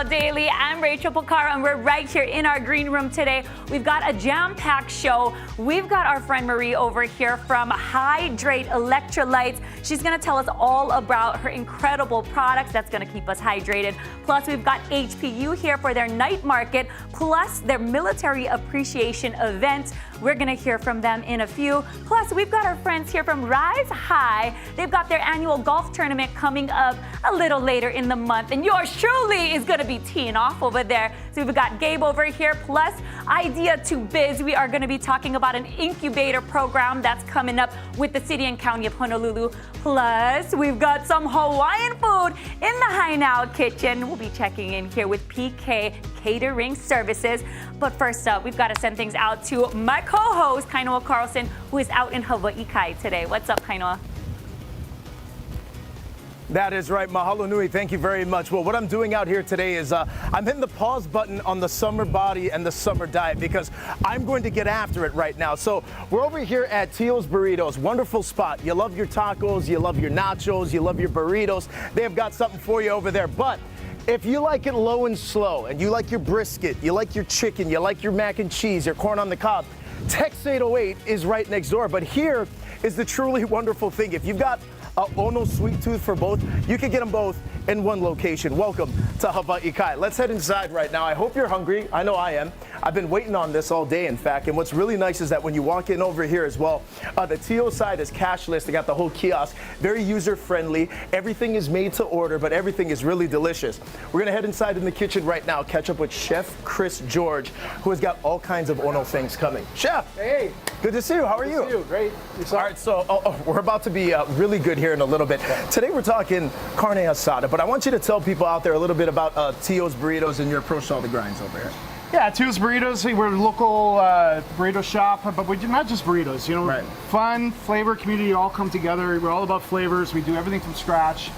Daily. I'm Rachel Picara, and we're right here in our green room today. We've got a jam-packed show. We've got our friend Marie over here from Hydrate Electrolytes. She's going to tell us all about her incredible products that's going to keep us hydrated. Plus, we've got HPU here for their night market, plus their military appreciation event. We're going to hear from them in a few. Plus, we've got our friends here from Rise High. They've got their annual golf tournament coming up a little later in the month, and yours truly is going to be teeing off over there. So we've got Gabe over here, plus Idea to Biz. We are going to be talking about an incubator program that's coming up with the city and county of Honolulu. Plus, we've got some Hawaiian food in the High Now kitchen. We'll be checking in here with PK Catering Services. But first up, we've got to send things out to my co-host, Kainoa Carlson, who is out in Hawaii Kai today. What's up, Kainoa? That is right. Mahalo nui. Thank you very much. Well, what I'm doing out here today is I'm hitting the pause button on the summer body and the summer diet because I'm going to get after it right now. So we're over here at Tio's Burritos. Wonderful spot. You love your tacos, you love your nachos, you love your burritos. They have got something for you over there. But if you like it low and slow, and you like your brisket, you like your chicken, you like your mac and cheese, your corn on the cob, Tex 808 is right next door. But here is the truly wonderful thing. If you've got Ono sweet tooth for both, you can get them both in one location. Welcome to Hawaii Kai. Let's head inside right now. I hope you're hungry. I know I am. I've been waiting on this all day, in fact. And what's really nice is that when you walk in over here as well, the TO side is cashless. They got the whole kiosk, very user-friendly. Everything is made to order, but everything is really delicious. We're gonna head inside in the kitchen right now, catch up with Chef Chris George, who has got all kinds of Ono things coming. Chef! Hey! Good to see you. How are you? Good to see you. Great. Yourself? All right, so we're about to be really good here in a little bit. Today we're talking carne asada, but I want you to tell people out there a little bit about Tio's Burritos and your approach to all the grinds over here. Yeah, Tio's Burritos. We're a local burrito shop, but we do not just burritos. You know, right. Fun, flavor, community all come together. We're all about flavors. We do everything from scratch.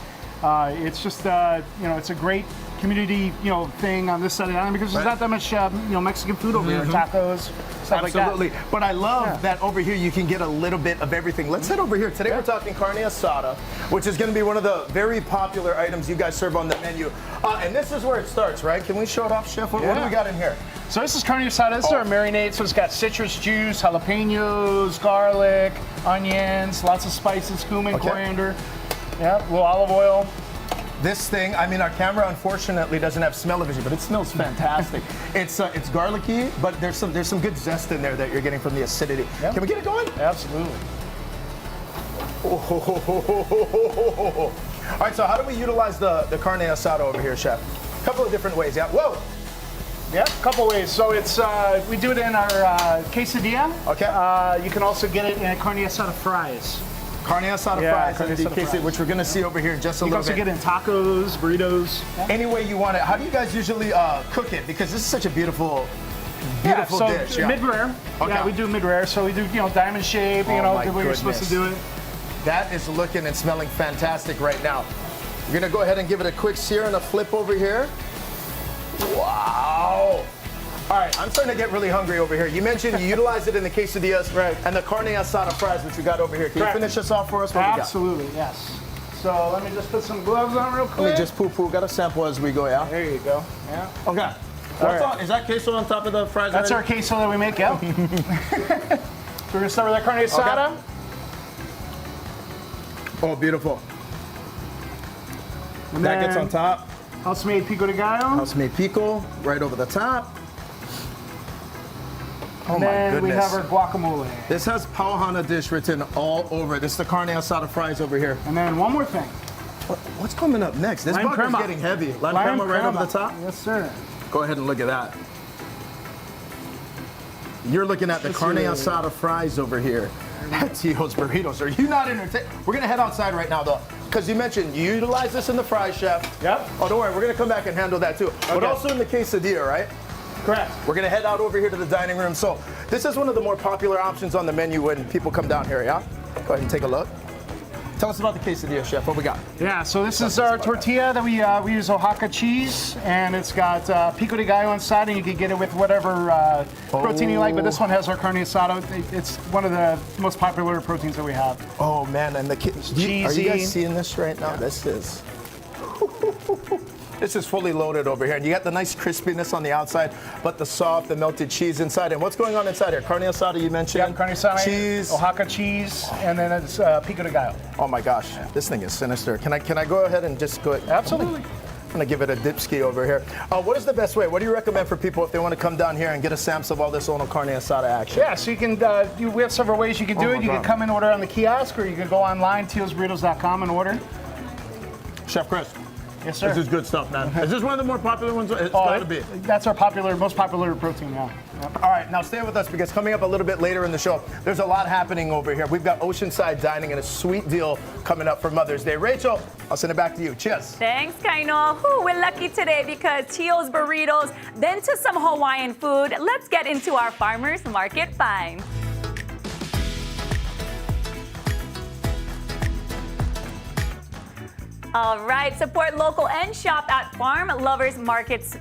It's just you know, it's a great community, you know, thing on this side of the island because there's not that much you know, Mexican food over here, tacos, stuff like that. Absolutely. But I love that over here you can get a little bit of everything. Let's head over here. Today we're talking carne asada, which is going to be one of the very popular items you guys serve on the menu. And this is where it starts, right? Can we show it off, Chef? What do we got in here? So this is carne asada. This is our marinade. So it's got citrus juice, jalapenos, garlic, onions, lots of spices, cumin, coriander. Yeah, a little olive oil. This thing, I mean, our camera unfortunately doesn't have smell-o-vision, but it smells fantastic. It's garlicky, but there's some good zest in there that you're getting from the acidity. Yep. Can we get it going? Absolutely. All right, so how do we utilize the carne asada over here, Chef? A couple of different ways, yeah. Whoa! Yeah, a couple ways. So it's we do it in our quesadilla. Okay. You can also get it in carne asada fries. Carne asada fries, which we're going to see over here in just a little bit. You can also get in tacos, burritos. Yeah. Any way you want it. How do you guys usually cook it? Because this is such a beautiful dish. Yeah, mid-rare. Okay. Yeah, we do mid-rare. So we do, you know, diamond shape, you know, the way you're supposed to do it. That is looking and smelling fantastic right now. We're going to go ahead and give it a quick sear and a flip over here. Wow. All right, I'm starting to get really hungry over here. You mentioned you utilize it in the quesadillas and the carne asada fries, which you got over here. Can you finish us off for us? Absolutely, yes. So let me just put some gloves on real quick. Let me just poo-poo. Got a sample as we go, yeah? There you go. Yeah. Okay. What's on? Is that queso on top of the fries? That's our queso that we make, yeah. So we're going to start with that carne asada. Okay. Oh, beautiful. And that gets on top. House-made pico de gallo. House-made pico right over the top. Oh my goodness. We have our guacamole. This has Pauhana dish written all over it. This is the carne asada fries over here. And then one more thing. What's coming up next? This burger's getting heavy. Lime crema right over the top? Yes, sir. Go ahead and look at that. You're looking at the carne asada fries over here at Tio's Burritos. Are you not entertained? We're going to head outside right now, though, because you mentioned you utilize this in the fries, Chef. Yep. Oh, don't worry. We're going to come back and handle that, too. Okay. But also in the quesadilla, right? Correct. We're going to head out over here to the dining room. So this is one of the more popular options on the menu when people come down here, yeah? Go ahead and take a look. Tell us about the quesadilla, Chef. What we got? Yeah, so this is our tortilla that we use Oaxaca cheese, and it's got pico de gallo inside, and you can get it with whatever protein you like, but this one has our carne asada. It's one of the most popular proteins that we have. Oh, man, and the cheesy. Are you guys seeing this right now? Yeah. This is... This is fully loaded over here. And you got the nice crispiness on the outside, but the soft, the melted cheese inside. And what's going on inside here? Carne asada, you mentioned? Yep, carne asada, cheese, Oaxaca cheese, and then it's pico de gallo. Oh my gosh, this thing is sinister. Can I go ahead and just go? Absolutely. I'm gonna give it a dipski over here. What is the best way? What do you recommend for people if they want to come down here and get a sample of all this Ono carne asada action? Yeah, so you can, we have several ways you can do it. You can come and order on the kiosk, or you can go online, tealsburritos.com, and order. Chef Chris. Yes, sir. This is good stuff, man. Is this one of the more popular ones? It's gotta be. That's our most popular protein, yeah. Yep. All right, now stay with us because coming up a little bit later in the show, there's a lot happening over here. We've got Oceanside dining and a sweet deal coming up for Mother's Day. Rachel, I'll send it back to you. Cheers. Thanks, Kaino. Ooh, we're lucky today because Tio's Burritos, then to some Hawaiian food. Let's get into our farmers market finds. All right, support local and shop at farmers markets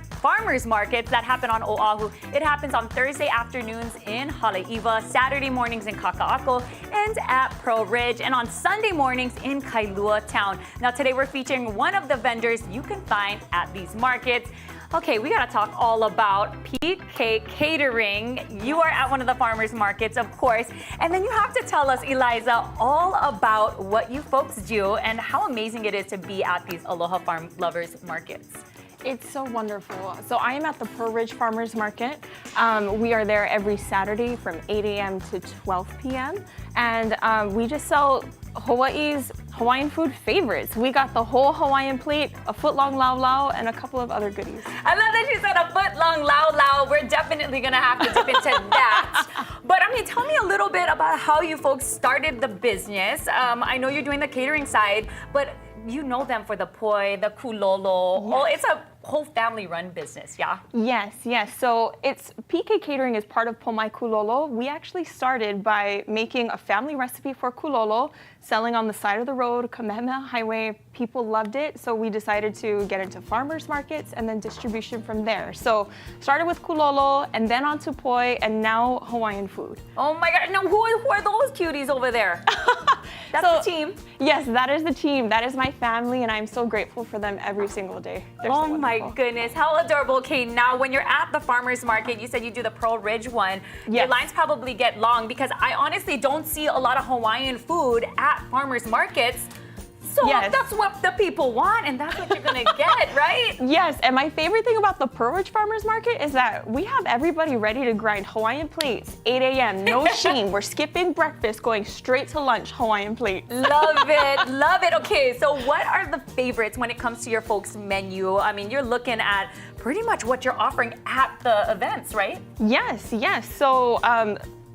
that happen on Oahu. It happens on Thursday afternoons in Haleiwa, Saturday mornings in Kaka'ako, and at Pearl Ridge, and on Sunday mornings in Kailua Town. Now today we're featuring one of the vendors you can find at these markets. Okay, we gotta talk all about PK Catering. You are at one of the farmers markets, of course, and then you have to tell us, Eliza, all about what you folks do and how amazing it is to be at these Aloha Farm Lovers markets. It's so wonderful. So I am at the Pearl Ridge Farmers Market. We are there every Saturday from 8 a.m. to 12 p.m. And we just sell Hawaii's Hawaiian food favorites. We got the whole Hawaiian plate, a foot-long lau-lau, and a couple of other goodies. I love that you said a foot-long lau-lau. We're definitely gonna have to dip into that. But I mean, tell me a little bit about how you folks started the business. I know you're doing the catering side, but you know them for the poi, the kulolo. Yes. Oh, it's a whole family-run business, yeah? Yes, yes. So PK Catering is part of Pomai Kulolo. We actually started by making a family recipe for kulolo, selling on the side of the road, Kamehameha Highway. People loved it, so we decided to get into farmers markets and then distribution from there. So started with kulolo, and then on to poi, and now Hawaiian food. Oh my God, now who are those cuties over there? That's the team. Yes, that is the team. That is my family, and I'm so grateful for them every single day. They're so Oh my wonderful. goodness, how adorable. Okay, now when you're at the farmer's market, you said you do the Pearl Ridge one. Yes. Your lines probably get long because I honestly don't see a lot of Hawaiian food at farmer's markets. So Yes. that's what the people want, and that's what you're gonna get, right? Yes, and my favorite thing about the Pearl Ridge Farmers Market is that we have everybody ready to grind Hawaiian plates, 8 a.m., no shame. We're skipping breakfast, going straight to lunch, Hawaiian plate. Love it, love it. Okay, so what are the favorites when it comes to your folks' menu? I mean, you're looking at pretty much what you're offering at the events, right? Yes, yes. So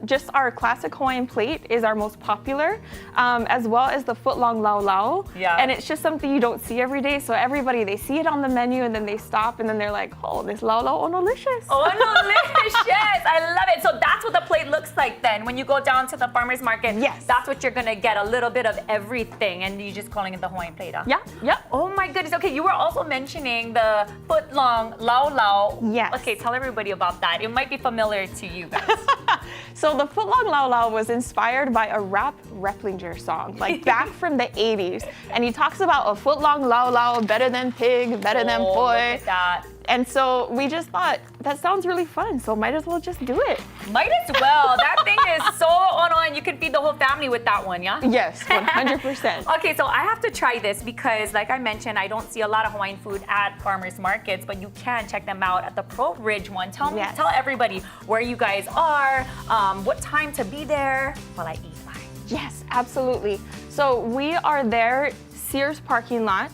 just our classic Hawaiian plate is our most popular, as well as the foot-long lau-lau. Yeah. And it's just something you don't see every day. So everybody, they see it on the menu and then they stop and then they're like, oh, this lau-lau ono-licious. Oh, delicious! I love it. So that's what the plate looks like then. When you go down to the farmer's market, Yes. that's what you're gonna get, a little bit of everything, and you're just calling it the Hawaiian plate, huh? Yeah, yeah. Oh my goodness. Okay, you were also mentioning the foot-long lau-lau. Yes. Okay, tell everybody about that. It might be familiar to you guys. So the foot-long lau-lau was inspired by a rap Replinger song, like back from the 80s. And he talks about a foot-long lau-lau, better than pig, better than Look poi. at that. And so we just thought, that sounds really fun, so might as well just do it. Might as well. That thing is so on, and you can feed the whole family with that one, yeah? Yes, 100%. Okay, so I have to try this because, like I mentioned, I don't see a lot of Hawaiian food at farmers markets, but you can check them out at the Pearl Ridge one. Tell everybody where you guys are, what time to be there while I eat mine. Yes, absolutely. So we are there, Sears parking lot.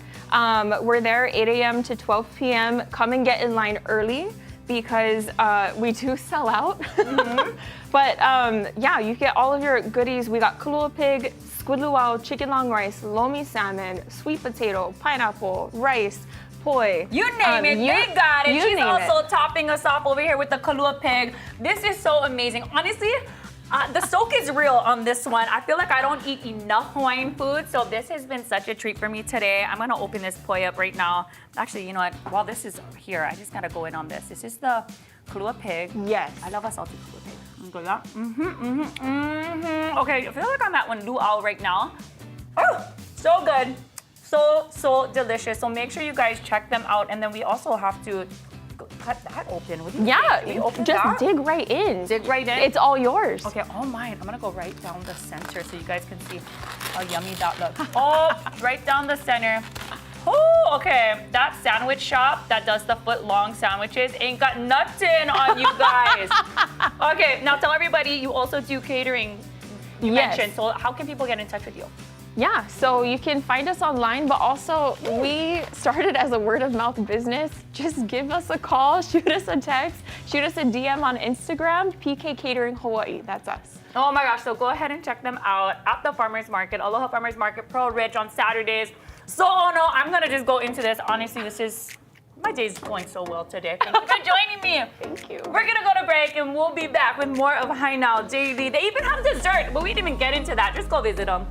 We're there 8 a.m. to 12 p.m. Come and get in line early because we do sell out. But yeah, you get all of your goodies. We got kulua pig, squid luau, chicken long rice, lomi salmon, sweet potato, pineapple, rice, poi. You name it, they got it. You She's name also topping us off over here with the kalua pig. This is so amazing. Honestly, the soak is real on this one. I feel like I don't eat enough Hawaiian food, so this has been such a treat for me today. I'm gonna open this poi up right now. Actually, you know what? While this is here, I just gotta go in on this. This is the kalua pig. Yes. I love a salty kalua pig. Okay, I feel like I'm at one luau right now. Oh, so good. so delicious. So make sure you guys check them out. And then we also have to cut that open. What do you think? Should we open just that? dig right in. Dig right in? It's all yours. Okay, all mine. I'm gonna go right down the center so you guys can see how yummy that looks. Oh, right down the center. Oh, okay. That sandwich shop that does the foot-long sandwiches ain't got nothing on you guys. Okay, now tell everybody you also do catering. You mentioned. So how can people get in touch with you? Yeah, so you can find us online, but also we started as a word of mouth business. Just give us a call, shoot us a text, shoot us a DM on Instagram, PK Catering Hawaii. That's us. Oh my gosh, so go ahead and check them out at the Farmers Market, Aloha Farmers Market, Pearl Ridge on Saturdays. So, no, I'm gonna just go into this. Honestly, my day's going so well today. Thank you for joining me. Thank you. We're gonna go to break and we'll be back with more of Hi Now Daily. They even have dessert, but we didn't even get into that. Just go visit them.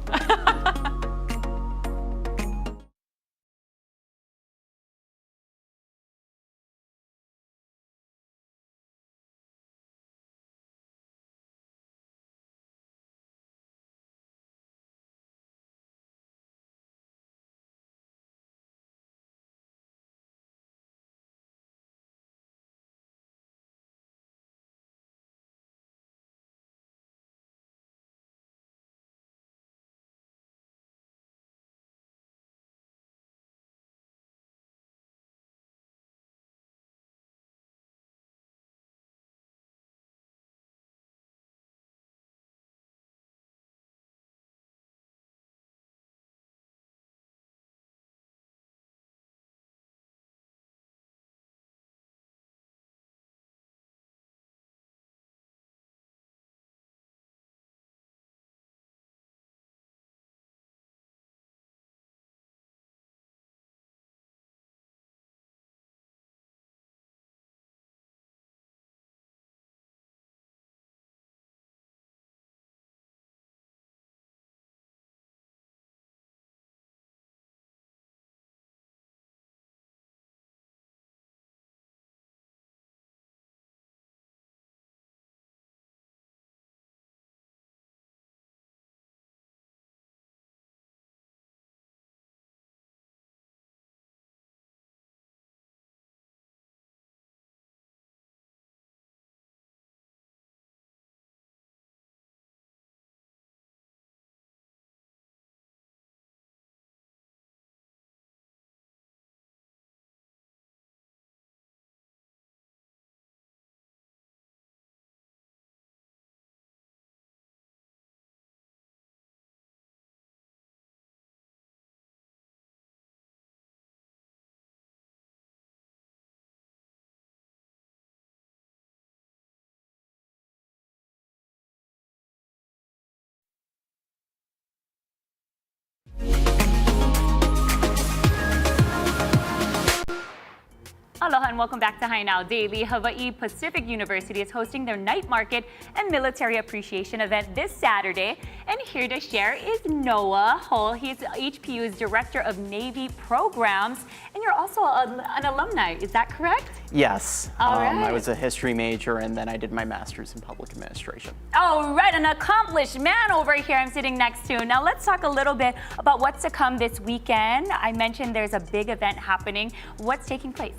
Aloha and welcome back to Hi Now Daily. Hawaii Pacific University is hosting their night market and military appreciation event this Saturday. And here to share is Noah Hull. He's HPU's Director of Navy Programs. And you're also an alumni, is that correct? Yes. All right. I was a history major and then I did my master's in public administration. All right, an accomplished man over here I'm sitting next to. Now let's talk a little bit about what's to come this weekend. I mentioned there's a big event happening. What's taking place?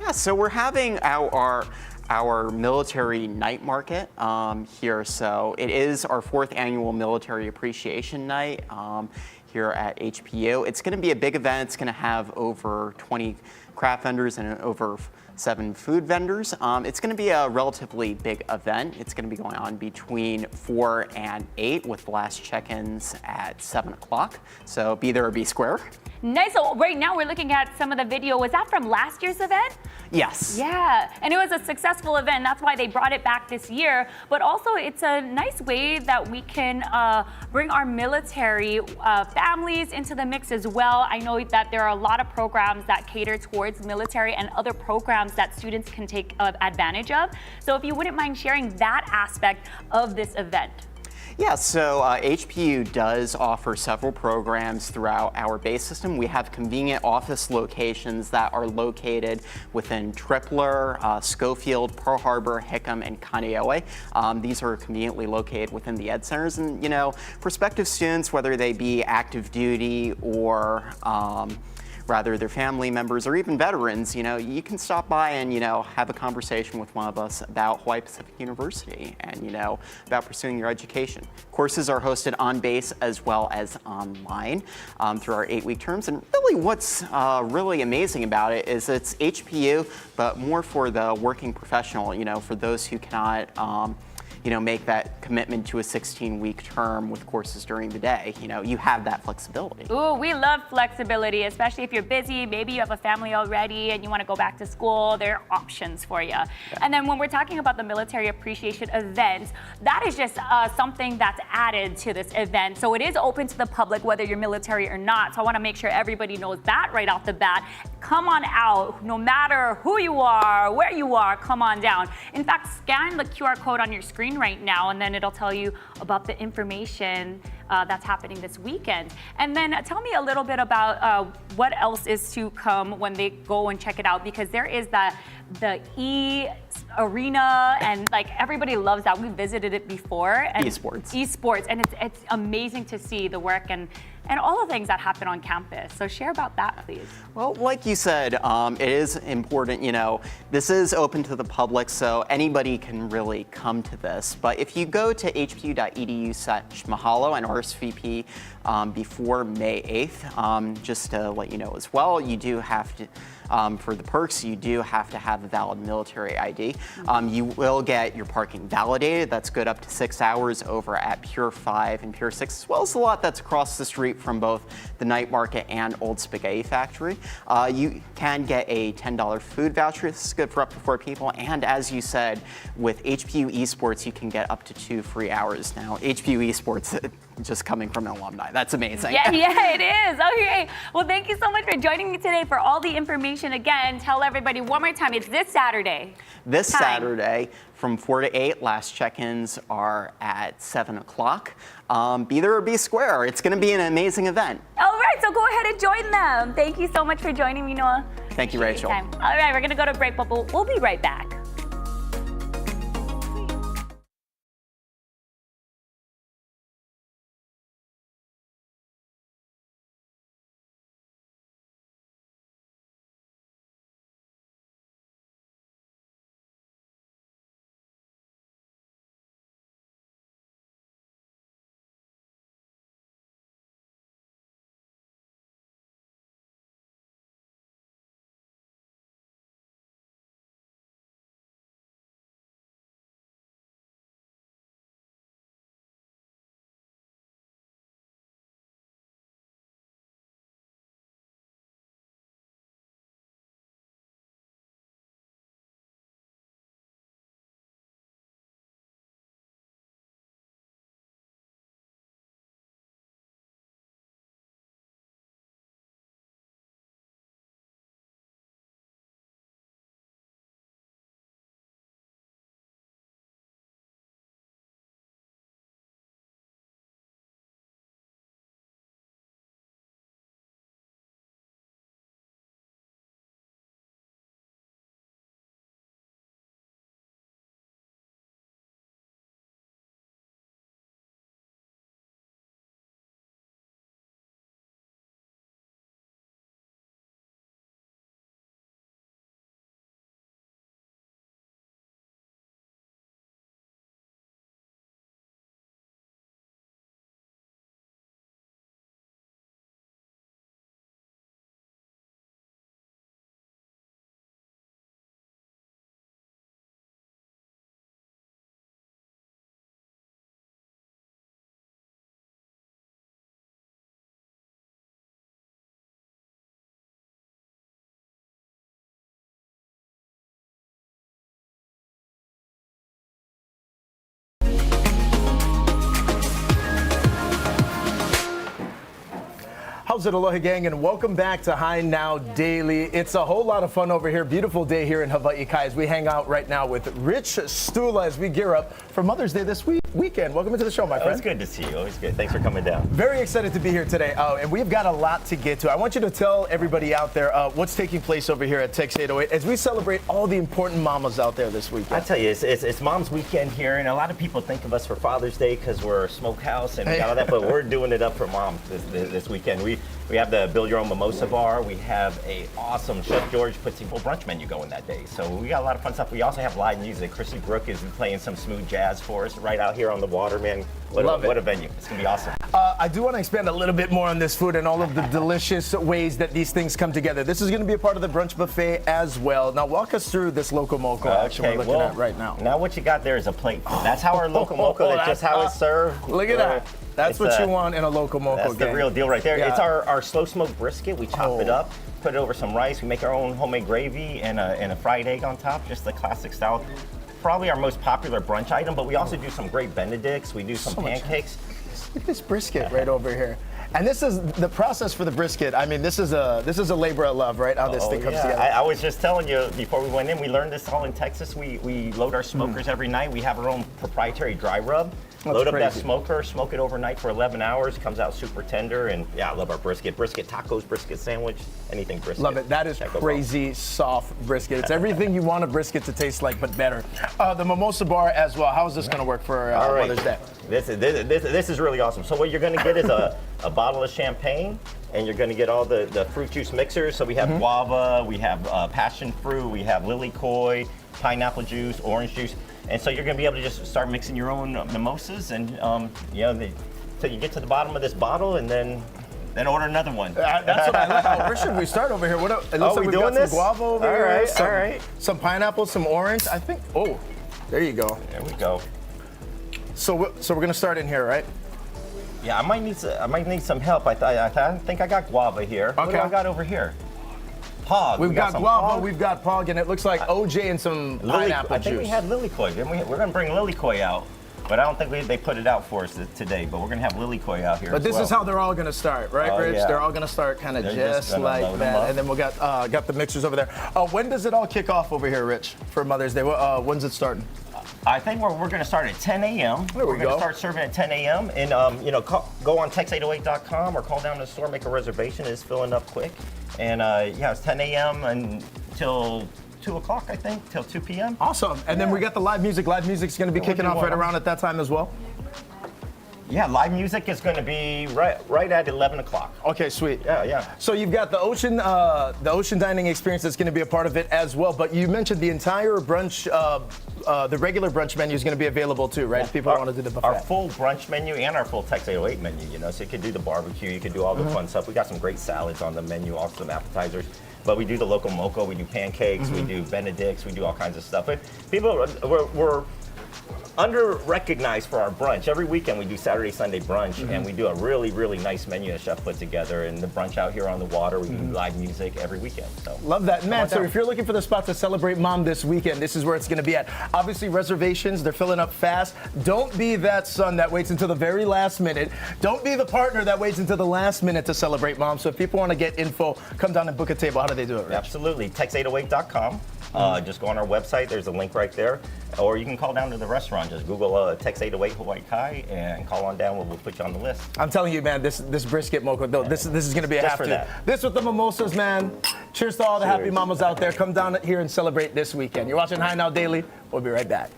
Yeah, so we're having our military night market here. So it is our 4th annual military appreciation night here at HPU. It's going to be a big event. It's going to have over 20 craft vendors and over 7 food vendors. It's going to be a relatively big event. It's going to be going on between 4 and 8 with the last check-ins at 7 o'clock. So be there or be square. Nice. So right now we're looking at some of the video. Was that from last year's event? Yes. Yeah, and it was a successful event. That's why they brought it back this year. But also it's a nice way that we can bring our military families into the mix as well. I know that there are a lot of programs that cater towards military and other programs that students can take advantage of. So if you wouldn't mind sharing that aspect of this event. Yeah, so HPU does offer several programs throughout our base system. We have convenient office locations that are located within Tripler, Schofield, Pearl Harbor, Hickam, and Kaneohe. These are conveniently located within the ed centers, and prospective students, whether they be active duty or rather their family members or even veterans, you can stop by and, have a conversation with one of us about Hawaii Pacific University and, about pursuing your education. Courses are hosted on base as well as online through our 8-week terms. And really what's really amazing about it is it's HPU, but more for the working professional, for those who cannot make that commitment to a 16-week term with courses during the day. You have that flexibility. Ooh, we love flexibility, especially if you're busy, maybe you have a family already and you want to go back to school, there are options for you. Yeah. And then when we're talking about the military appreciation event, that is just something that's added to this event. So it is open to the public, whether you're military or not. So I want to make sure everybody knows that right off the bat. Come on out, no matter who you are, where you are, come on down. In fact, scan the QR code on your screen right now, and then it'll tell you about the information that's happening this weekend. And then tell me a little bit about what else is to come when they go and check it out, because there is the e-arena, and like everybody loves that. We visited it before. And esports, and it's amazing to see the work and all the things that happen on campus. So share about that, please. Well, like you said, it is important, this is open to the public, so anybody can really come to this. But if you go to hpu.edu/mahalo and RSVP before May 8th, just to let you know as well, you do have to, for the perks, you do have to have a valid military ID. You will get your parking validated. That's good up to 6 hours over at Pier 5 and Pier 6, as well as a lot that's across the street from both the night market and Old Spaghetti Factory. You can get a $10 food voucher. This is good for up to 4 people. And as you said, with HPU Esports, you can get up to 2 free hours. Now, HPU Esports, just coming from an alumni. That's amazing. Yeah, it is. Okay. Well, thank you so much for joining me today. For all the information, again, tell everybody one more time. It's this Saturday. This Saturday from 4 to 8. Last check-ins are at 7 o'clock. Be there or be square. It's going to be an amazing event. All right, so go ahead and join them. Thank you so much for joining me, Noah. Thank you, Rachel. All right, we're going to go to break, but we'll be right back. How's it, aloha gang, and welcome back to High Now Daily. It's a whole lot of fun over here. Beautiful day here in Hawaii Kai as we hang out right now with Rich Stula as we gear up for Mother's Day this week. weekend. Welcome to the show, my Oh, friend. it's good to see you. Always good. Thanks for coming down. Very excited to be here today, and we've got a lot to get to. I want you to tell everybody out there what's taking place over here at Tex 808 as we celebrate all the important mamas out there this I weekend. tell you, it's Mom's Weekend here, and a lot of people think of us for Father's Day because we're a smokehouse and we got all that, but we're doing it up for Mom this weekend. We have the Build Your Own Mimosa Bar. We have a awesome Chef George puts a full brunch menu going that day. So we got a lot of fun stuff. We also have live music. Chrissy Brook is playing some smooth jazz for us right out here on the water, man. What a venue. It's going to be awesome. I do want to expand a little bit more on this food and all of the delicious ways that these things come together. This is going to be a part of the brunch buffet as well. Now, walk us through this Loco Moco action we're looking at right now. Now what you got there is a plate. That's how our Loco Moco, that's just how it's served. Look at that. That's what you want in a Loco Moco. That's the real deal right there. Yeah. It's our slow smoked brisket. We chop it up, put it over some rice. We make our own homemade gravy and a fried egg on top, just the classic style. Probably our most popular brunch item, but we also do some great Benedicts. We do some pancakes. Look at this brisket right over here. And this is the process for the brisket. I mean, this is a labor of love, right? How this thing comes together. I was just telling you before we went in, we learned this all in Texas. We load our smokers every night. We have our own proprietary dry rub. Load up that smoker, smoke it overnight for 11 hours. It comes out super tender, and yeah, I love our brisket. Brisket tacos, brisket sandwich, anything brisket. Love it. That is crazy soft brisket. It's everything you want a brisket to taste like, but better. The mimosa bar as well. How is this going to work for Mother's Day? This is really awesome. So what you're going to get is a bottle of champagne, and you're going to get all the fruit juice mixers. So we have guava, we have passion fruit, we have lilikoi, pineapple juice, orange juice. And so you're going to be able to just start mixing your own mimosas, and till you get to the bottom of this bottle, and then order another one. That's what I like. Where should we start over here? It looks like we we've doing got this? some guava over All here. right, all right. Some pineapple, some orange. I think. Oh, there you go. There we go. So we're going to start in here, right? Yeah, I might need some help. I think I got guava here. What do I got over here? Pog. We've got some guava, pog. we've got pog, and it looks like OJ and some pineapple I think juice. we had lilikoi. We're going to bring lilikoi out, but I don't think they put it out for us today. But we're going to have lilikoi out here. But this is how they're all going to start, right, Rich? Yeah. They're all going to start kind of just gonna like load 'em that. up. And then we got the mixers over there. When does it all kick off over here, Rich, for Mother's Day? When's it starting? I think we're going to start at 10 a.m. There we We're going go. to start serving at 10 a.m. And go on tex808.com or call down to the store, make a reservation. It's filling up quick. And it's 10 a.m. until 2 o'clock, I think, till 2 p.m. Awesome. And then we got the live music. Live music's going to be kicking off right around at that time as well. Yeah, live music is going to be right at 11 o'clock. Okay, sweet. Yeah. So you've got the ocean dining experience that's going to be a part of it as well. But you mentioned the entire brunch, the regular brunch menu is going to be available too, right? If people want to do the buffet. Our full brunch menu and our full Tex 808 menu, so you could do the barbecue, you could do all the fun stuff. We got some great salads on the menu, also some appetizers. But we do the Loco Moco, we do pancakes, we do Benedicts, we do all kinds of stuff. But people, we're under-recognized for our brunch. Every weekend we do Saturday, Sunday brunch, and we do a really, really nice menu the chef put together. And the brunch out here on the water, we do live music every weekend. So love that. Man, so down. if you're looking for the spot to celebrate Mom this weekend, this is where it's going to be at. Obviously, reservations, they're filling up fast. Don't be that son that waits until the very last minute. Don't be the partner that waits until the last minute to celebrate Mom. So if people want to get info, come down and book a table. How do they do it, Rich? Absolutely. Tex808.com. Just go on our website. There's a link right there. Or you can call down to the restaurant. Just Google Tex 808 Hawaii Kai and call on down. We'll put you on the list. I'm telling you, man, this brisket moco, this is going to be a Just have for to. that. This with the mimosas, man. Cheers to all the happy mamas out there. Come down here and celebrate this weekend. You're watching High Now Daily. We'll be right back.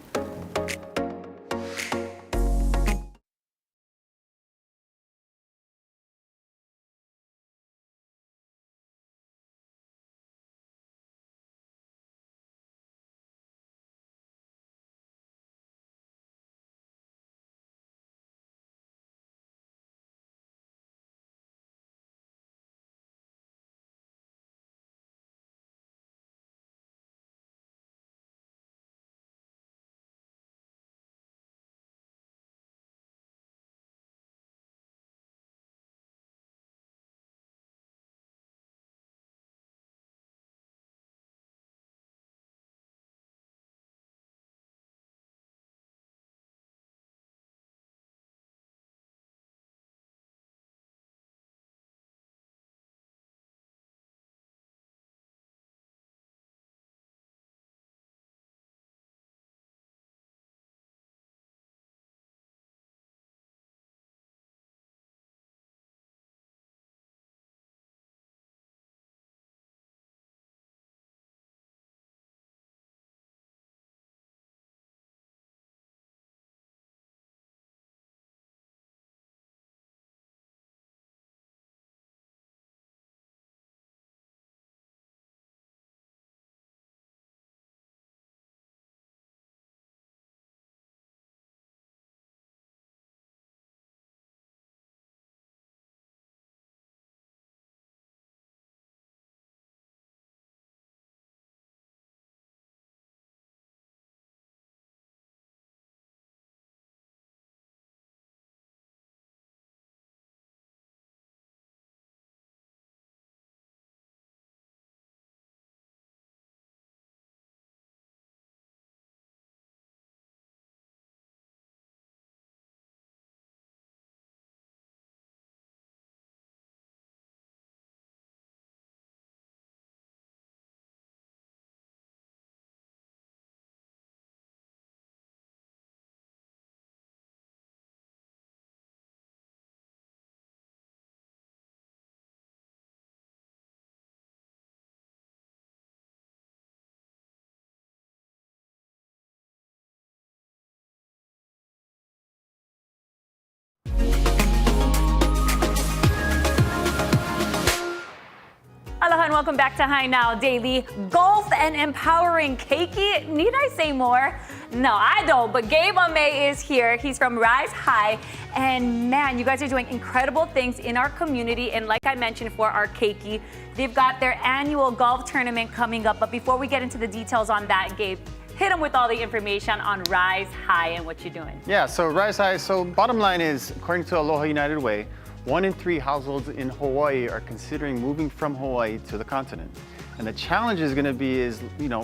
and welcome back to High Now Daily. Golf and empowering Keiki. Need I say more? No, I don't, but Gabe Ame is here. He's from Rise High. And man, you guys are doing incredible things in our community. And like I mentioned for our Keiki, they've got their annual golf tournament coming up. But before we get into the details on that, Gabe, hit them with all the information on Rise High and what you're doing. Yeah, so Rise High, so bottom line is, according to Aloha United Way, 1 in 3 households in Hawaii are considering moving from Hawaii to the continent. And the challenge is going to be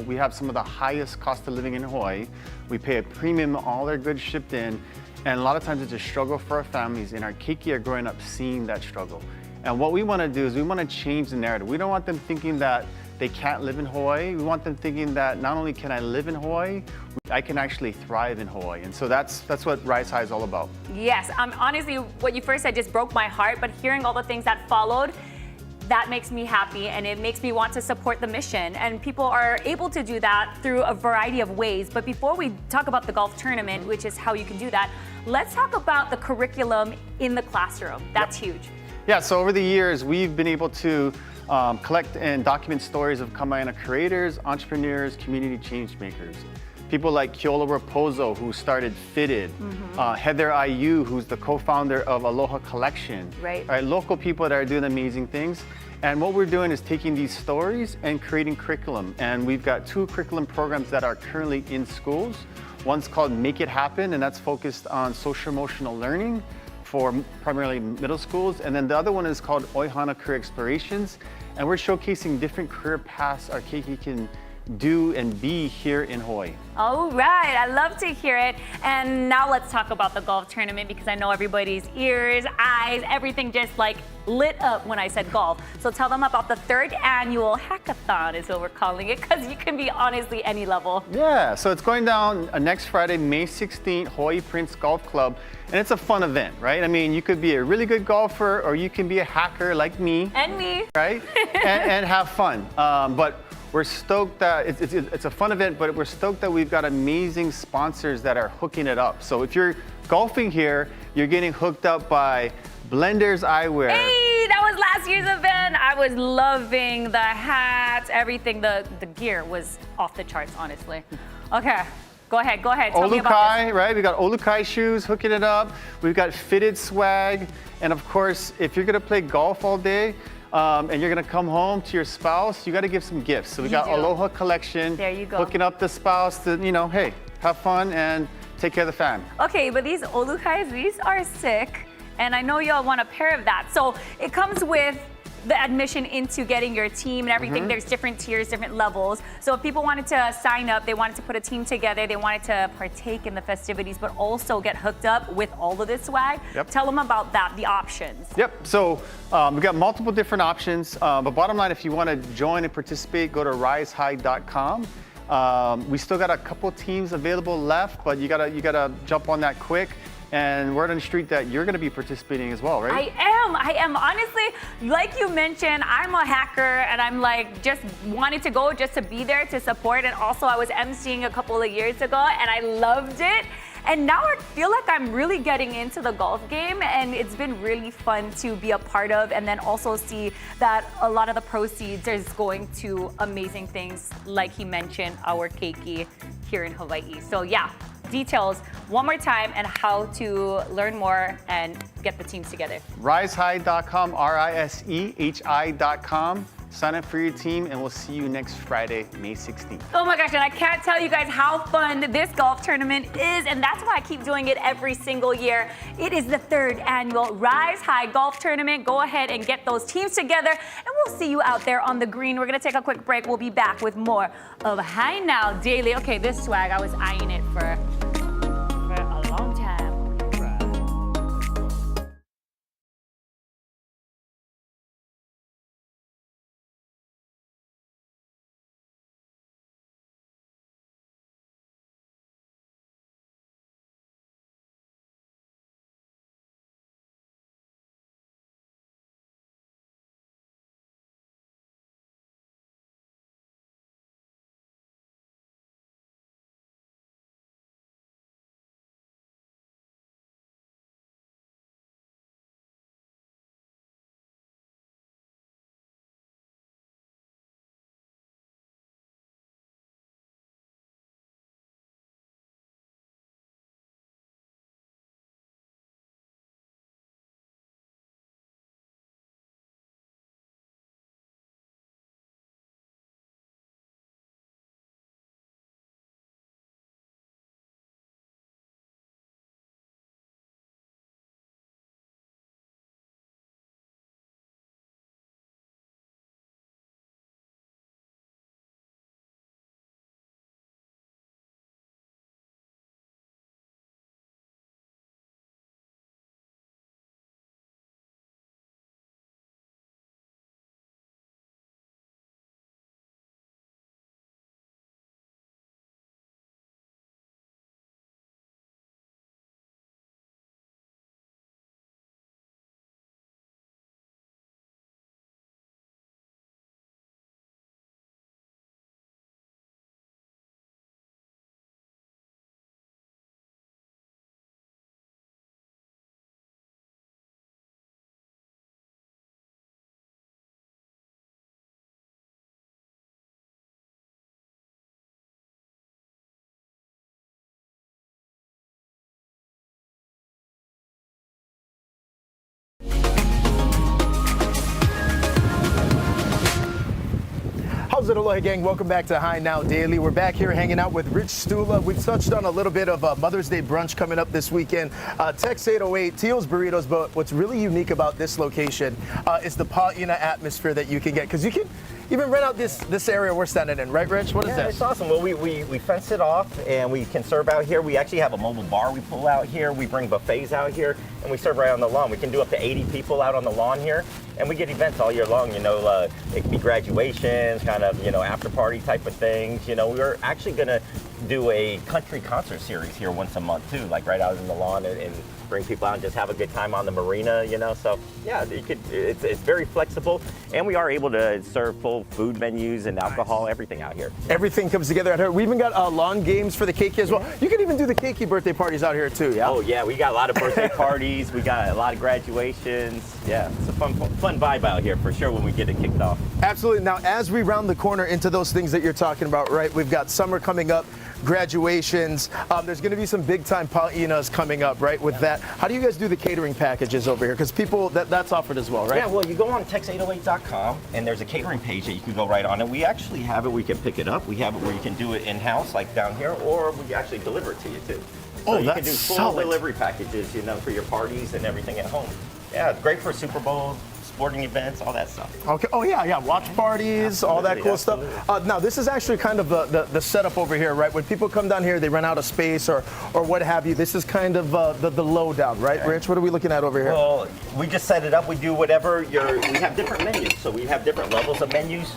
we have some of the highest cost of living in Hawaii. We pay a premium, all their goods shipped in, and a lot of times it's a struggle for our families, and our keiki are growing up seeing that struggle. And what we want to do is we want to change the narrative. We don't want them thinking that they can't live in Hawaii. We want them thinking that not only can I live in Hawaii, I can actually thrive in Hawaii. And so that's what Rise High is all about. Yes, honestly, what you first said just broke my heart, but hearing all the things that followed, that makes me happy, and it makes me want to support the mission. And people are able to do that through a variety of ways. But before we talk about the golf tournament, which is how you can do that, let's talk about the curriculum in the classroom. That's huge. Yeah, so over the years, we've been able to collect and document stories of Kamaiana creators, entrepreneurs, community change makers. People like Keola Raposo, who started Fitted, Heather Ayu, who's the co-founder of Aloha Collection. Right. Local people that are doing amazing things. And what we're doing is taking these stories and creating curriculum. And we've got 2 curriculum programs that are currently in schools. One's called Make It Happen, and that's focused on social emotional learning for primarily middle schools. And then the other one is called Oihana Career Explorations. And we're showcasing different career paths our keiki can do and be here in Hawaii. All right, I love to hear it. And now let's talk about the golf tournament, because I know everybody's ears, eyes, everything just like lit up when I said golf. So tell them about the 3rd annual hackathon is what we're calling it, because you can be honestly any level. Yeah, so it's going down next Friday, May 16th, Hawaii Prince Golf Club. And it's a fun event, right? I mean, you could be a really good golfer, or you can be a hacker like me. And me. Right? and have fun. But we're stoked that it's a fun event, but we're stoked that we've got amazing sponsors that are hooking it up. So if you're golfing here, you're getting hooked up by Blenders Eyewear. Hey, that was last year's event. I was loving the hats, everything. The gear was off the charts, honestly. Okay, go ahead. Tell me about this. Right? We got Olukai shoes hooking it up. We've got Fitted swag. And of course, if you're gonna play golf all day, and you're gonna come home to your spouse, you gotta give some gifts. So we got Aloha Collection. There you go. Hooking up the spouse to, hey, have fun and take care of the fam. Okay, but these olukais, these are sick. And I know y'all want a pair of that. So it comes with the admission into getting your team and everything. There's different tiers, different levels. So if people wanted to sign up, they wanted to put a team together, they wanted to partake in the festivities, but also get hooked up with all of this swag. Tell them about that, the options. Yep, so we've got multiple different options, but bottom line, if you want to join and participate, go to risehigh.com. We still got a couple teams available left, but you gotta jump on that quick. And word on the street that you're going to be participating as well, right? I am. Honestly, like you mentioned, I'm a hacker, and I'm like just wanted to go just to be there to support. And also I was emceeing a couple of years ago, and I loved it. And now I feel like I'm really getting into the golf game, and it's been really fun to be a part of, and then also see that a lot of the proceeds is going to amazing things, like he mentioned, our keiki here in Hawaii. So yeah, details one more time and how to learn more and get the teams together. Risehigh.com, RISEHI.com. Sign up for your team, and we'll see you next Friday, May 16th. Oh my gosh, and I can't tell you guys how fun this golf tournament is, and that's why I keep doing it every single year. It is the 3rd annual Rise High Golf Tournament. Go ahead and get those teams together, and we'll see you out there on the green. We're gonna take a quick break. We'll be back with more of High Now Daily. Okay, this swag, I was eyeing it for a long time. good, aloha gang. Welcome back to High Now Daily. We're back here hanging out with Rich Stula. We've touched on a little bit of Mother's Day brunch coming up this weekend. Tex 808, Teal's Burritos, but what's really unique about this location is the patina atmosphere that you can get. Because you can even rent out this area we're standing in, right, Rich? What is this? It's awesome. Well, we fence it off, and we can serve out here. We actually have a mobile bar we pull out here. We bring buffets out here, and we serve right on the lawn. We can do up to 80 people out on the lawn here, and we get events all year long. You know, it could be graduations, kind of, you know, after party type of things. You know, we're actually gonna do a country concert series here once a month too, like right out in the lawn, and bring people out and just have a good time on the marina, you know. So yeah, it's very flexible, and we are able to serve full food menus and alcohol, everything out here. Everything comes together out here. We even got lawn games for the keiki as well. You can even do the keiki birthday parties out here too, yeah? Oh yeah, we got a lot of birthday parties, we got a lot of graduations. Yeah, it's a fun vibe out here for sure when we get it kicked off. Absolutely. Now, as we round the corner into those things that you're talking about, right, we've got summer coming up, graduations. There's going to be some big time patinas coming up, right, with that. How do you guys do the catering packages over here? Because people, that's offered as well, right? Yeah, well, you go on tex808.com, and there's a catering page that you can go right on, and we actually have it. We can pick it up. We have it where you can do it in-house, like down here, or we actually deliver it to you too. So you can do full delivery packages, you know, for your parties and everything at home. Yeah, it's great for Super Bowl, sporting events, all that stuff. Okay. Oh yeah, watch parties, all that cool stuff. Now this is actually kind of the setup over here, right? When people come down here, they run out of space or what have you. This is kind of the lowdown, right, Rich? What are we looking at over here? Well, we just set it up. We do whatever we have different menus, so we have different levels of menus.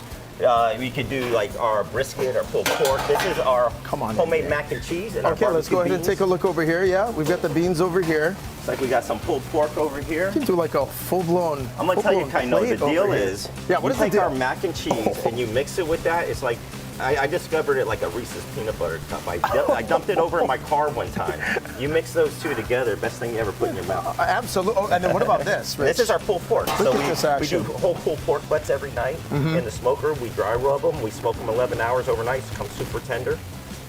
We could do like our brisket, our pulled pork. This is our homemade mac and cheese. And okay, let's go ahead and take a look over here. Yeah, we've got the beans over here. It's like we got some pulled pork over here. You can do like a full-blown. I'm gonna tell you kind of the deal is. Yeah, what is the deal? You take our mac and cheese and you mix it with that. It's like I discovered it like a Reese's peanut butter cup. I dumped it over in my car one time. You mix those two together, best thing you ever put in your mouth. Absolutely. Oh, and then what about this, Rich? This is our pulled pork. Look at this action. We do whole pulled pork butts every night in the smoker. We dry rub them. We smoke them 11 hours overnight. It comes super tender.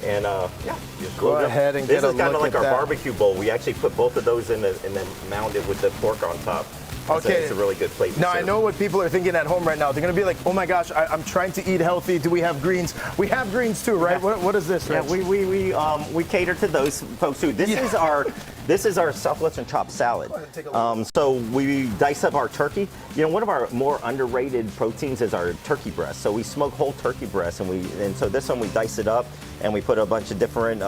And yeah, just go ahead and get a look at that. This is kind of like our barbecue bowl. We actually put both of those in and then mound it with the pork on top. Okay. It's a really good plate. Now, I know what people are thinking at home right now. They're going to be like, oh my gosh, I'm trying to eat healthy. Do we have greens? We have greens too, right? Yeah. What is this, Rich? Yeah, we cater to those folks too. This is our Southwestern chopped salad. So we dice up our turkey. You know, one of our more underrated proteins is our turkey breast. So we smoke whole turkey breast, and so this one we dice it up, and we put a bunch of different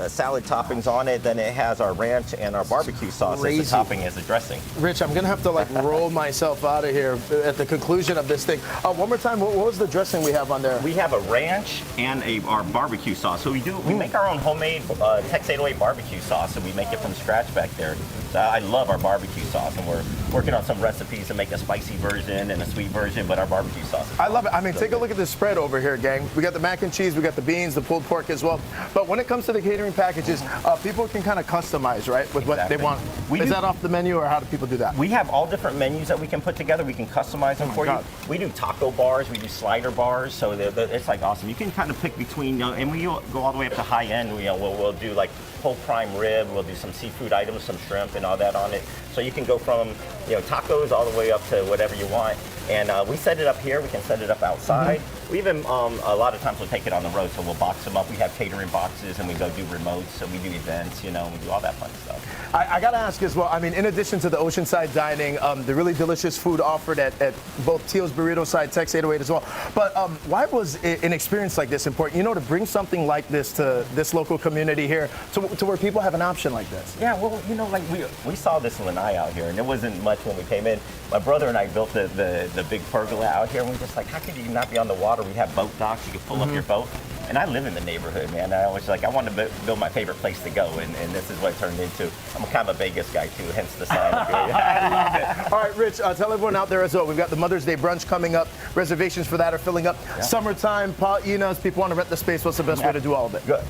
salad toppings on it. Then it has our ranch and our barbecue sauce as a topping, as a dressing. Rich, I'm gonna have to like roll myself out of here at the conclusion of this thing. One more time, what was the dressing we have on there? We have a ranch and our barbecue sauce. So we make our own homemade Tex 808 barbecue sauce, and we make it from scratch back there. So I love our barbecue sauce, and we're working on some recipes to make a spicy version and a sweet version, but our barbecue sauce. I love it. I mean, take a look at this spread over here, gang. We got the mac and cheese, we got the beans, the pulled pork as well. But when it comes to the catering packages, people can kind of customize, right, with what they want. Is that off the menu, or how do people do that? We have all different menus that we can put together. We can customize them for you. We do taco bars, we do slider bars, so it's like awesome. You can kind of pick between, and we go all the way up to high end. We'll do like whole prime rib, we'll do some seafood items, some shrimp and all that on it. So you can go from tacos all the way up to whatever you want. And we set it up here, we can set it up outside. We even, a lot of times we'll take it on the road, so we'll box them up. We have catering boxes and we go do remotes, so we do events, we do all that fun stuff. I gotta ask as well, I mean, in addition to the Oceanside dining, the really delicious food offered at both Teal's Burrito Side, Tex 808 as well, but why was an experience like this important? To bring something like this to this local community here, to where people have an option like this? Yeah, well, like we saw this lanai out here, and it wasn't much when we came in. My brother and I built the big pergola out here, and we're just like, how could you not be on the water? We have boat docks, you can pull up your boat. And I live in the neighborhood, man. I always I wanted to build my favorite place to go, and this is what it turned into. I'm kind of a Vegas guy too, hence the sign up here. I love it. All right, Rich, tell everyone out there as well. We've got the Mother's Day brunch coming up. Reservations for that are filling up. Yeah. Summertime, patinas, people want to rent the space. What's the best way to do all of it? Good.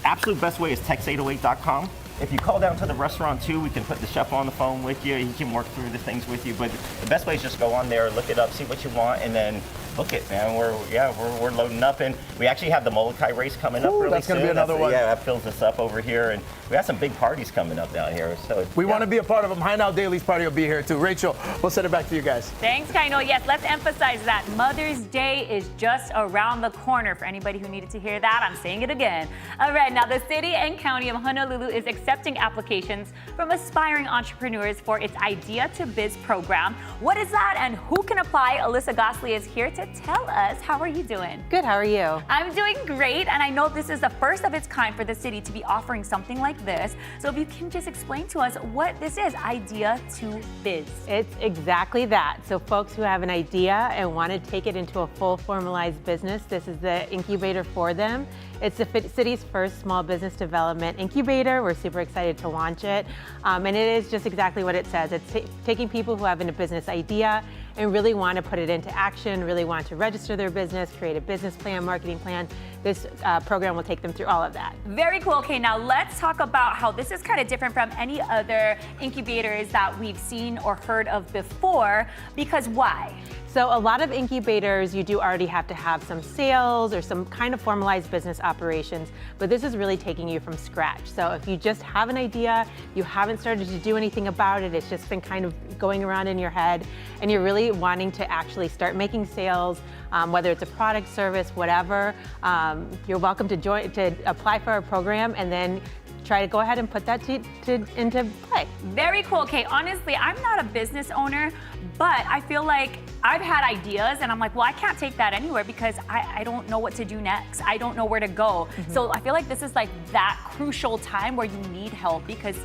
Absolute best way is tex808.com. If you call down to the restaurant too, we can put the chef on the phone with you. He can work through the things with you. But the best way is just go on there, look it up, see what you want, and then book it, man. We're loading up, and we actually have the Molokai race coming up really that's soon. gonna be another one. Yeah, that fills us up over here, and we have some big parties coming up down here. So We want to be a part of them. High Now Daily's party will be here too. Rachel, we'll send it back to you guys. Thanks, Kaino. Yes, let's emphasize that Mother's Day is just around the corner. For anybody who needed to hear that, I'm saying it again. All right, now the City and County of Honolulu is accepting applications from aspiring entrepreneurs for its Idea to Biz program. What is that and who can apply? Alyssa Gosley is here to tell us. How are you doing? Good, how are you? I'm doing great, and I know this is the first of its kind for the city to be offering something like this. So if you can just explain to us what this is, Idea to Biz. It's exactly that. So folks who have an idea and want to take it into a full formalized business, this is the incubator for them. It's the city's first small business development incubator. We're super excited to launch it. And it is just exactly what it says. It's taking people who have a business idea and really want to put it into action, really want to register their business, create a business plan, marketing plan. This program will take them through all of that. Very cool. Okay, now let's talk about how this is kind of different from any other incubators that we've seen or heard of before, because why? So a lot of incubators, you do already have to have some sales or some kind of formalized business operations, but this is really taking you from scratch. So if you just have an idea, you haven't started to do anything about it, it's just been kind of going around in your head, and you're really wanting to actually start making sales, whether it's a product, service, whatever, you're welcome to apply for our program and then try to go ahead and put that into play. Very cool. Okay, honestly, I'm not a business owner, but I feel like I've had ideas and I'm like, well, I can't take that anywhere because I don't know what to do next. I don't know where to go. So I feel like this is like that crucial time where you need help because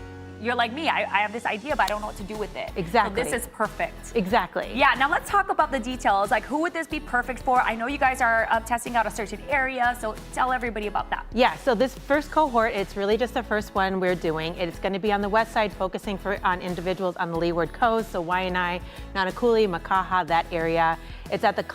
you're like me, I have this idea, but I don't know what to do with it. Exactly. So this is perfect. Exactly. Yeah, now let's talk about the details. Like, who would this be perfect for? I know you guys are testing out a certain area, so tell everybody about that. Yeah, so this first cohort, it's really just the first one we're doing. It's going to be on the west side, focusing on individuals on the Leeward Coast, so Waianae, Nanakuli, Makaha, that area. It's at the the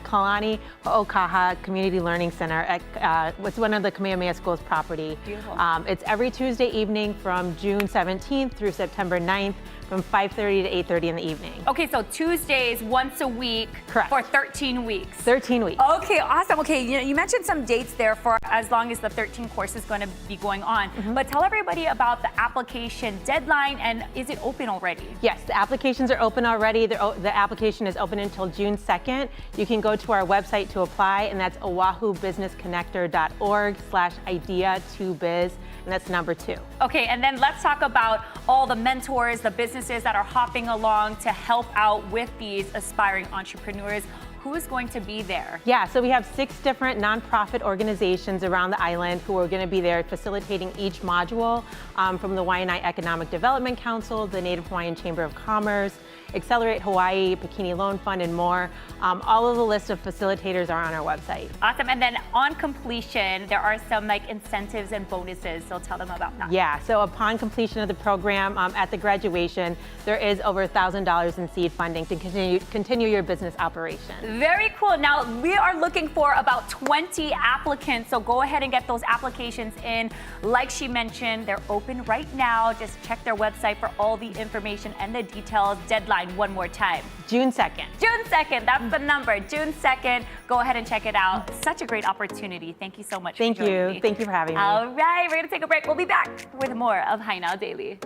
Kalani Ho'okaha Community Learning Center at what's one of the Kamehameha School's property. Beautiful. It's every Tuesday evening from June 17th through September 9th from 5:30 to 8:30 in the evening. Okay, so Tuesdays once a week. Correct. For 13 weeks. 13 weeks. Okay, awesome. Okay, you mentioned some dates there for as long as the 13 course is going to be going on. But tell everybody about the application deadline, and is it open already? Yes, the applications are open already. The application is open until June 2nd. You can go to our website to apply, and that's oahubusinessconnector.org/idea2biz, and that's number 2. Okay, and then let's talk about all the mentors, the businesses that are hopping along to help out with these aspiring entrepreneurs. Who is going to be there? Yeah, so we have 6 different nonprofit organizations around the island who are going to be there facilitating each module, from the Waianae Economic Development Council, the Native Hawaiian Chamber of Commerce, Accelerate Hawaii, Bikini Loan Fund, and more. All of the list of facilitators are on our website. Awesome, and then on completion, there are some like incentives and bonuses, so tell them about that. Yeah, so upon completion of the program, at the graduation, there is over $1,000 in seed funding to continue your business operation. Very cool. Now, we are looking for about 20 applicants, so go ahead and get those applications in. Like she mentioned, they're open right now. Just check their website for all the information and the details. Deadline one more time. June 2nd. June 2nd, that's the number. June 2nd. Go ahead and check it out. Such a great opportunity. Thank you so much Thank for joining you. me. Thank you for having me. All right, we're going to take a break. We'll be back with more of High Now Daily.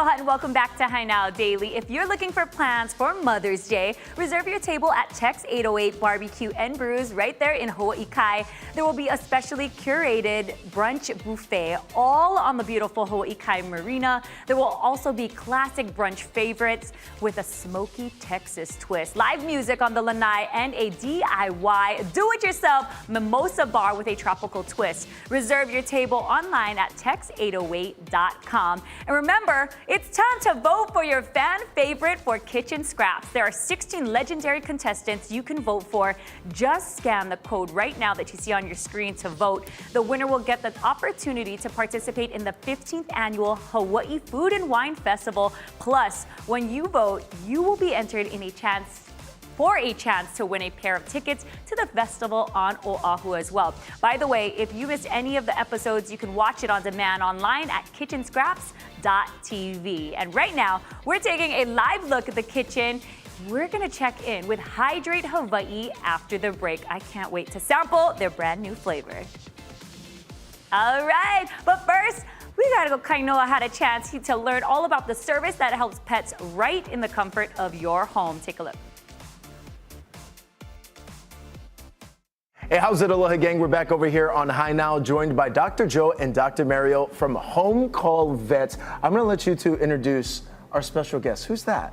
Aloha and welcome back to Hai Now Daily. If you're looking for plans for Mother's Day, reserve your table at Tex 808 Barbecue and Brews right there in Hawaii Kai. There will be a specially curated brunch buffet all on the beautiful Hawaii Kai Marina. There will also be classic brunch favorites with a smoky Texas twist, live music on the lanai, and a DIY do-it-yourself mimosa bar with a tropical twist. Reserve your table online at tex808.com. And remember, it's time to vote for your fan favorite for kitchen scraps. There are 16 legendary contestants you can vote for. Just scan the code right now that you see on your screen to vote. The winner will get the opportunity to participate in the 15th annual Hawaii Food and Wine Festival. Plus, when you vote, you will be entered in a chance to win a pair of tickets to the festival on Oahu as well. By the way, if you missed any of the episodes, you can watch it on demand online at kitchenscraps.tv. And right now, we're taking a live look at the kitchen. We're gonna check in with Hydrate Hawaii after the break. I can't wait to sample their brand new flavor. All right, but first, we gotta go kainoa had a chance to learn all about the service that helps pets right in the comfort of your home. Take a look. Hey, how's it, Aloha gang? We're back over here on Hai Now, joined by Dr. Joe and Dr. Mario from Home Call Vets. I'm gonna let you two introduce our special guest. Who's that?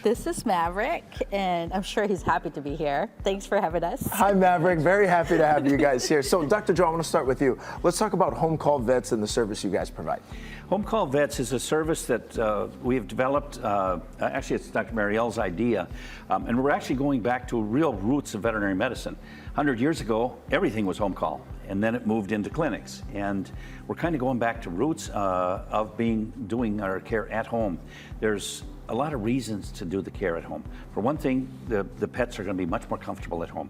This is Maverick, and I'm sure he's happy to be here. Thanks for having us. Hi, Maverick. Very happy to have you guys here. So, Dr. Joe, I want to start with you. Let's talk about Home Call Vets and the service you guys provide. Home Call Vets is a service that we have developed. Actually, it's Dr. Marielle's idea, and we're actually going back to real roots of veterinary medicine. 100 years ago, everything was home call, and then it moved into clinics. And we're kind of going back to roots of doing our care at home. There's a lot of reasons to do the care at home. For one thing, the pets are going to be much more comfortable at home.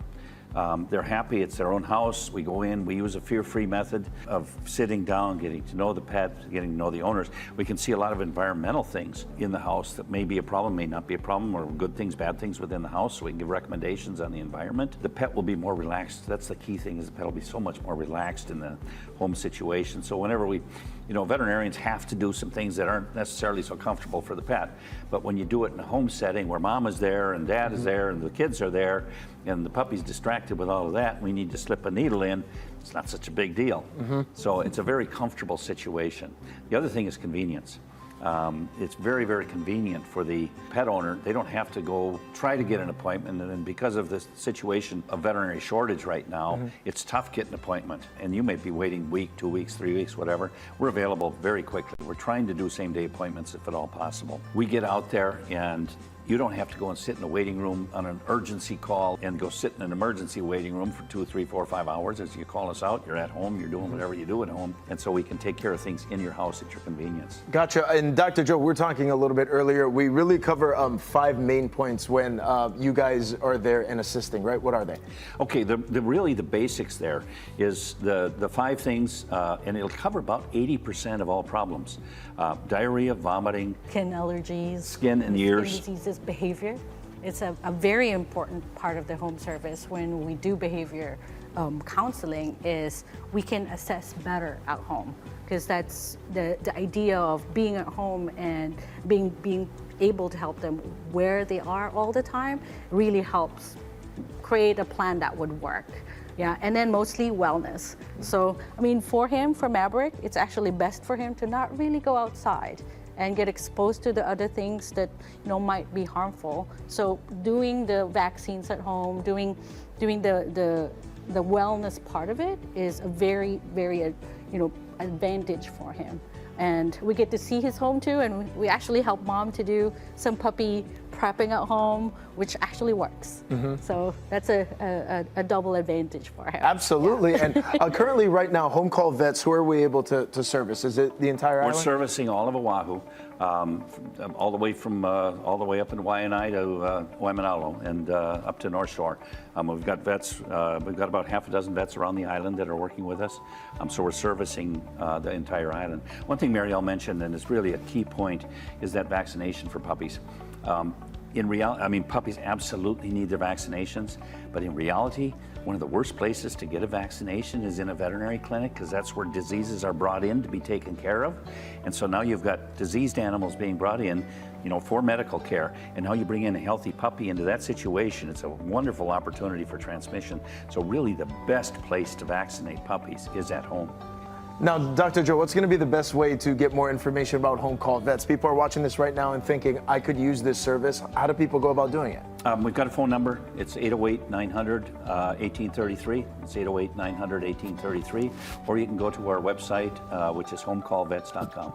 They're happy, it's their own house. We go in, we use a fear-free method of sitting down, getting to know the pet, getting to know the owners. We can see a lot of environmental things in the house that may be a problem, may not be a problem, or good things, bad things within the house, so we can give recommendations on the environment. The pet will be more relaxed. That's the key thing, is the pet will be so much more relaxed in the home situation. So whenever veterinarians have to do some things that aren't necessarily so comfortable for the pet, but when you do it in a home setting where mom is there and dad is there and the kids are there and the puppy's distracted with all of that, we need to slip a needle in, it's not such a big deal. So it's a very comfortable situation. The other thing is convenience. It's very, very convenient for the pet owner. They don't have to go try to get an appointment, and then because of the situation of veterinary shortage right now, it's tough getting an appointment, and you may be waiting a week, 2 weeks, 3 weeks, whatever. We're available very quickly. We're trying to do same-day appointments if at all possible. We get out there, and you don't have to go and sit in a waiting room on an urgency call and go sit in an emergency waiting room for 2, 3, 4, 5 hours. As you call us out, you're at home, you're doing whatever you do at home, and so we can take care of things in your house at your convenience. Gotcha. And Dr. Joe, we were talking a little bit earlier. We really cover 5 main points when you guys are there and assisting, right? What are they? Okay, really the basics there is the 5 things, and it'll cover about 80% of all problems. Diarrhea, vomiting, Skin allergies, skin and ears. skin diseases, behavior. It's a very important part of the home service when we do behavior counseling, is we can assess better at home, because that's the idea of being at home and being able to help them where they are all the time really helps create a plan that would work. Yeah, and then mostly wellness. So, I mean, for Maverick, it's actually best for him to not really go outside and get exposed to the other things that might be harmful. So, doing the vaccines at home, doing the wellness part of it is a very, very advantage for him. And we get to see his home too, and we actually help mom to do some puppy prepping at home, which actually works. So that's a double advantage for him. Absolutely. Yeah. And currently right now, Home Call Vets, who are we able to service? Is it the entire island? We're servicing all of Oahu, all the way up in Waianae to Waimanalo and up to North Shore. We've got vets, we've got about half a dozen vets around the island that are working with us. So we're servicing the entire island. One thing Marielle mentioned, and it's really a key point, is that vaccination for puppies. In reality, I mean, puppies absolutely need their vaccinations, but in reality, one of the worst places to get a vaccination is in a veterinary clinic, because that's where diseases are brought in to be taken care of. And so now you've got diseased animals being brought in, you know, for medical care, and now you bring in a healthy puppy into that situation. It's a wonderful opportunity for transmission. So really the best place to vaccinate puppies is at home. Now, Dr. Joe, what's going to be the best way to get more information about home call vets? People are watching this right now and thinking, I could use this service. How do people go about doing it? We've got a phone number. It's 808-900-1833. It's 808-900-1833. Or you can go to our website, which is homecallvets.com.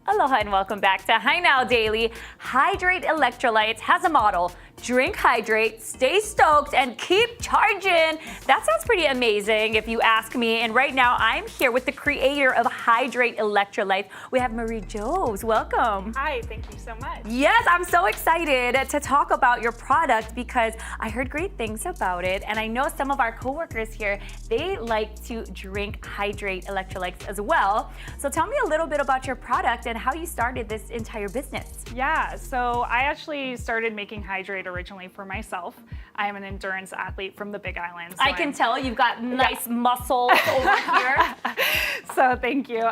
Aloha and welcome back to Hi Now Daily. Hydrate Electrolytes has a motto: drink hydrate, stay stoked, and keep charging. That sounds pretty amazing if you ask me. And right now I'm here with the creator of Hydrate Electrolytes. We have Marie Joes. Welcome. Hi, thank you so much. Yes, I'm so excited to talk about your product because I heard great things about it. And I know some of our coworkers here, they like to drink Hydrate Electrolytes as well. So tell me a little bit about your product and how you started this entire business. Yeah, so I actually started making Hydrate originally for myself. I am an endurance athlete from the Big Island. So I can tell you've got nice muscles over here. So thank you.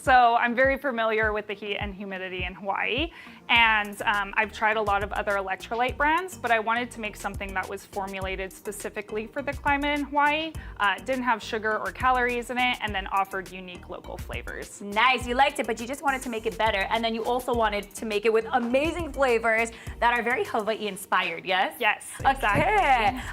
So I'm very familiar with the heat and humidity in Hawaii. And I've tried a lot of other electrolyte brands, but I wanted to make something that was formulated specifically for the climate in Hawaii, didn't have sugar or calories in it, and then offered unique local flavors. Nice, you liked it, but you just wanted to make it better. And then you also wanted to make it with amazing flavors that are very Hawaii inspired, yes? Yes, exactly.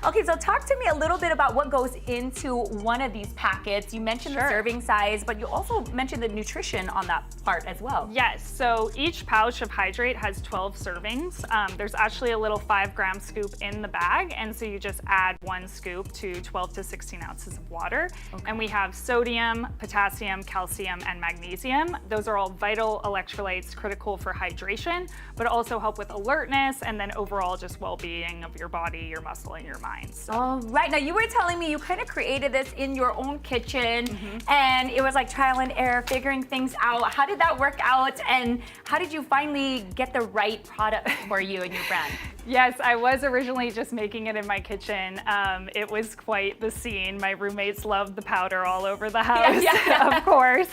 Okay, so talk to me a little bit about what goes into one of these packets. You mentioned the serving size, but you also mentioned the nutrition on that part as well. Yes, so each pouch of Hydrate has 12 servings. There's actually a little 5-gram scoop in the bag, and so you just add 1 scoop to 12 to 16 ounces of water. Okay. And we have sodium, potassium, calcium, and magnesium. Those are all vital electrolytes critical for hydration, but also help with alertness and then overall just well-being of your body, your muscle, and your mind. So. Oh, right. Now you were telling me you kind of created this in your own kitchen, and it was like trial and error, figuring things out. How did that work out, and how did you finally get the right product for you and your brand? Yes, I was originally just making it in my kitchen. It was quite the scene. My roommates loved the powder all over the house, of course.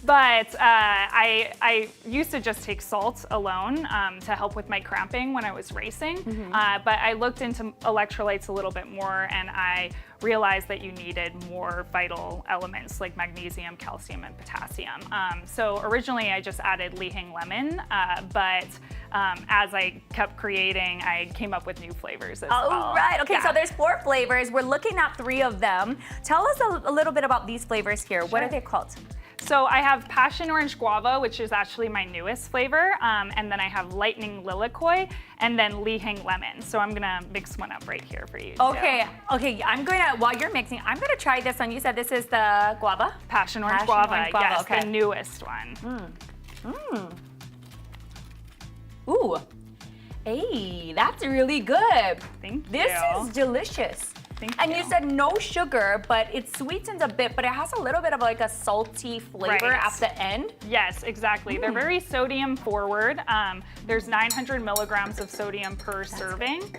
But I used to just take salt alone to help with my cramping when I was racing. But I looked into electrolytes a little bit more, and I realized that you needed more vital elements like magnesium, calcium, and potassium. So originally I just added Li Hing lemon, but as I kept creating, I came up with new flavors as well. All right, okay, Yeah. so there's 4 flavors. We're looking at 3 of them. Tell us a little bit about these flavors here. What are they called? So I have Passion Orange Guava, which is actually my newest flavor, and then I have Lightning Lilikoi, and then Li Hing Lemon. So I'm gonna mix one up right here for you. Okay, I'm gonna, while you're mixing, I'm gonna try this one. You said this is the guava? Passion Orange Passion Guava, Orange Guava, yes, okay. the newest one. Ooh, hey, that's really good. Thank This you. is delicious. Thank And you. you said no sugar, but it sweetens a bit, but it has a little bit of like a salty flavor Right. at the end. Yes, exactly. They're very sodium forward. There's 900 milligrams of sodium per serving.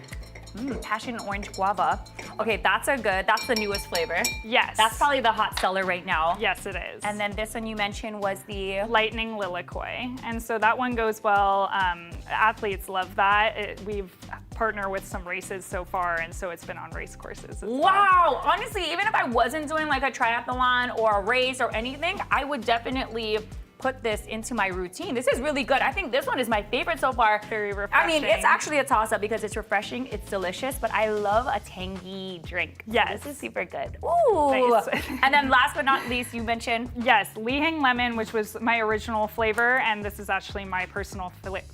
Passion Orange Guava. Okay, that's the newest flavor. Yes. That's probably the hot seller right now. Yes, it is. And then this one you mentioned was the Lightning Lilikoi. And so that one goes well. Athletes love that. We've partnered with some races so far, and so it's been on race courses as well. wow. Honestly, even if I wasn't doing like a triathlon or a race or anything, I would definitely put this into my routine. This is really good. I think this one is my favorite so far. Very I mean, it's refreshing. actually a toss-up because it's refreshing, it's delicious, but I love a tangy drink. So Yes. this is super good. Ooh. Nice. And then last but not least, you mentioned Yes, Li Hing Lemon, which was my original flavor, and this is actually my personal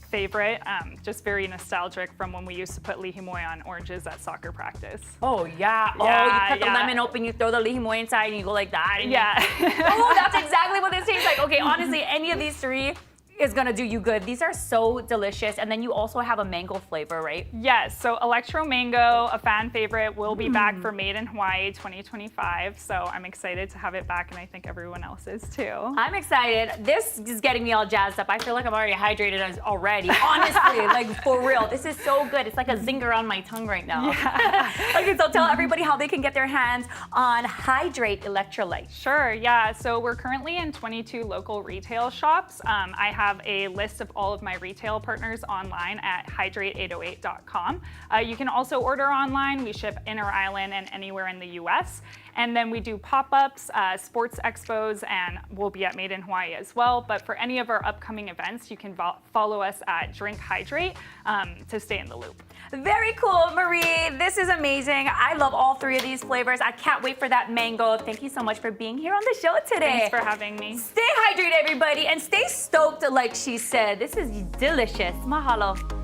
favorite. Just very nostalgic from when we used to put Li Hing Moy on oranges at soccer practice. oh yeah. Oh, you Yeah, cut the yeah. lemon open, you throw the Li Hing Moy inside, and you go like that. And Yeah. oh, that's exactly what this tastes like. Okay, honestly, any of these 3 is gonna do you good. These are so delicious. And then you also have a mango flavor, right? Yes, so Electro Mango, a fan favorite, will be back for Made in Hawaii 2025. So I'm excited to have it back, and I think everyone else is too. I'm excited. This is getting me all jazzed up. I feel like I'm already hydrated already. Honestly, like for real. This is so good. It's like a zinger on my tongue right now. Okay, so tell everybody how they can get their hands on Hydrate Electrolytes. Sure, yeah. So we're currently in 22 local retail shops. I have a list of all of my retail partners online at hydrate808.com. You can also order online. We ship inter-island and anywhere in the US. And then we do pop-ups, sports expos, and we'll be at Made in Hawaii as well. But for any of our upcoming events, you can follow us at Drink Hydrate to stay in the loop. Very cool, Marie. This is amazing. I love all 3 of these flavors. I can't wait for that mango. Thank you so much for being here on the show today. Thanks for having me. Stay hydrated, everybody, and stay stoked like she said. This is delicious. Mahalo.